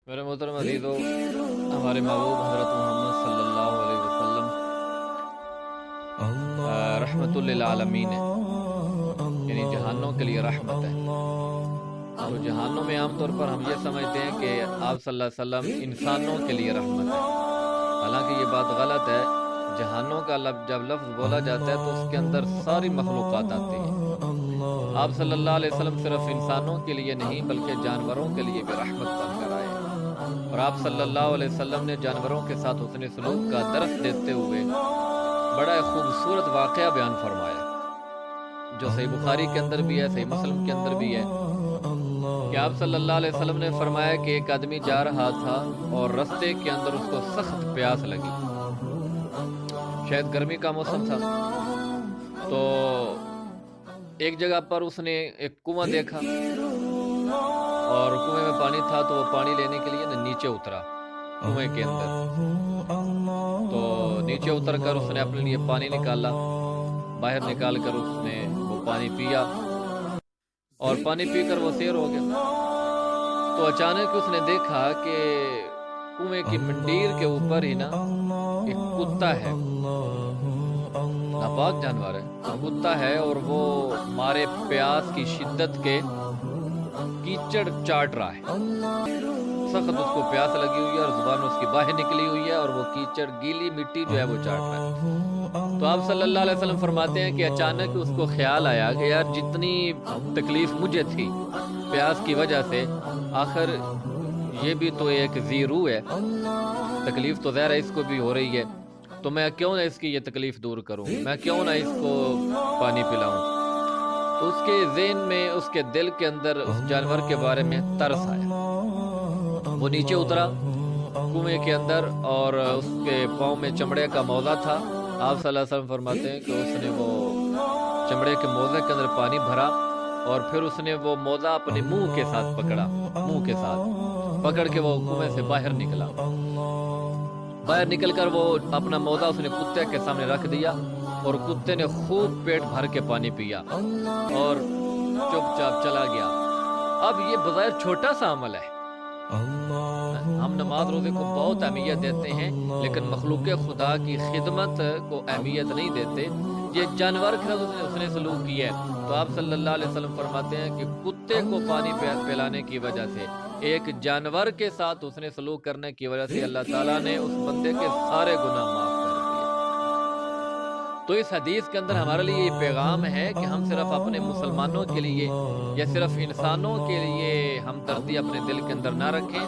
میرے محترم عزیزو، ہمارے محبوب حضرت محمد صلی اللہ علیہ وسلم رحمت للعالمین ہے، یعنی جہانوں کے لیے رحمت ہے۔ تو جہانوں میں عام طور پر ہم یہ سمجھتے ہیں کہ آپ صلی اللہ علیہ وسلم انسانوں کے لیے رحمت ہے، حالانکہ یہ بات غلط ہے۔ جہانوں کا جب لفظ بولا جاتا ہے تو اس کے اندر ساری مخلوقات آتی ہیں۔ آپ صلی اللہ علیہ وسلم صرف انسانوں کے لیے نہیں بلکہ جانوروں کے لیے بھی رحمت بن کر آئے، اور آپ صلی اللہ علیہ وسلم نے جانوروں کے ساتھ حسن سلوک کا درس دیتے ہوئے بڑا خوبصورت واقعہ بیان فرمایا، جو صحیح بخاری کے اندر بھی ہے، صحیح مسلم کے اندر بھی ہے، کہ آپ صلی اللہ علیہ وسلم نے فرمایا کہ ایک آدمی جا رہا تھا اور رستے کے اندر اس کو سخت پیاس لگی، شاید گرمی کا موسم تھا۔ تو ایک جگہ پر اس نے ایک کنواں دیکھا اور کنویں میں پانی تھا، تو وہ پانی لینے کے لیے نیچے اترا کنویں کے اندر۔ تو نیچے اتر کر اس نے اپنے لیے پانی نکالا، باہر نکال کر اس نے وہ پانی پیا، اور پانی پی کر وہ سیر ہو گیا۔ تو اچانک اس نے دیکھا کہ کنویں کی منڈیر کے اوپر ہی نا ایک کتا ہے، ناپاک جانور ہے، کتا ہے، اور وہ مارے پیاس کی شدت کے کیچڑ چاٹ رہا ہے۔ سخت اس کو پیاس لگی ہوئی ہے اور زبان اس کی باہر نکلی ہوئی ہے، اور وہ کیچڑ گیلی مٹی جو ہے وہ چاٹ رہا ہے۔ تو آپ صلی اللہ علیہ وسلم فرماتے ہیں کہ اچانک اس کو خیال آیا کہ یار جتنی تکلیف مجھے تھی پیاس کی وجہ سے، آخر یہ بھی تو ایک ذی روح ہے، تکلیف تو ظاہر ہے اس کو بھی ہو رہی ہے، تو میں کیوں نہ اس کی یہ تکلیف دور کروں، میں کیوں نہ اس کو پانی پلاؤں۔ تو اس کے ذہن میں، اس کے دل کے اندر اس جانور کے بارے میں ترس آیا۔ وہ نیچے اترا کنویں کے اندر، اور اس کے پاؤں میں چمڑے کا موزہ تھا۔ آپ صلی اللہ علیہ وسلم فرماتے ہیں کہ اس نے وہ چمڑے کے موزے کے اندر پانی بھرا، اور پھر اس نے وہ موزہ اپنے منہ کے ساتھ پکڑا، منہ کے ساتھ پکڑ کے وہ کنویں سے باہر نکلا۔ باہر نکل کر وہ اپنا موزہ اس نے کتے کے سامنے رکھ دیا، اور کتے نے خوب پیٹ بھر کے پانی پیا اور چپ چاپ چلا گیا۔ اب یہ بظاہر چھوٹا سا عمل ہے، ہم نماز روزے کو بہت اہمیت دیتے ہیں، لیکن مخلوق خدا کی خدمت کو اہمیت نہیں دیتے۔ یہ جانور کے ساتھ اس نے سلوک کیا ہے، تو آپ صلی اللہ علیہ وسلم فرماتے ہیں کہ کتے کو پانی پلانے کی وجہ سے، ایک جانور کے ساتھ اس نے سلوک کرنے کی وجہ سے اللہ تعالیٰ نے اس بندے کے سارے گناہ معاف کر دیے۔ تو اس حدیث کے اندر ہمارے لیے یہ پیغام ہے کہ ہم صرف اپنے مسلمانوں کے لیے یا صرف انسانوں کے لیے ہمدردی اپنے دل کے اندر نہ رکھیں،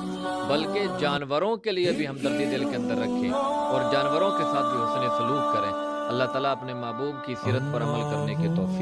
بلکہ جانوروں کے لیے بھی ہمدردی دل کے اندر رکھیں، اور جانوروں کے ساتھ بھی حسن سلوک کریں۔ اللہ تعالیٰ اپنے محبوب کی سیرت پر عمل کرنے کی توفیق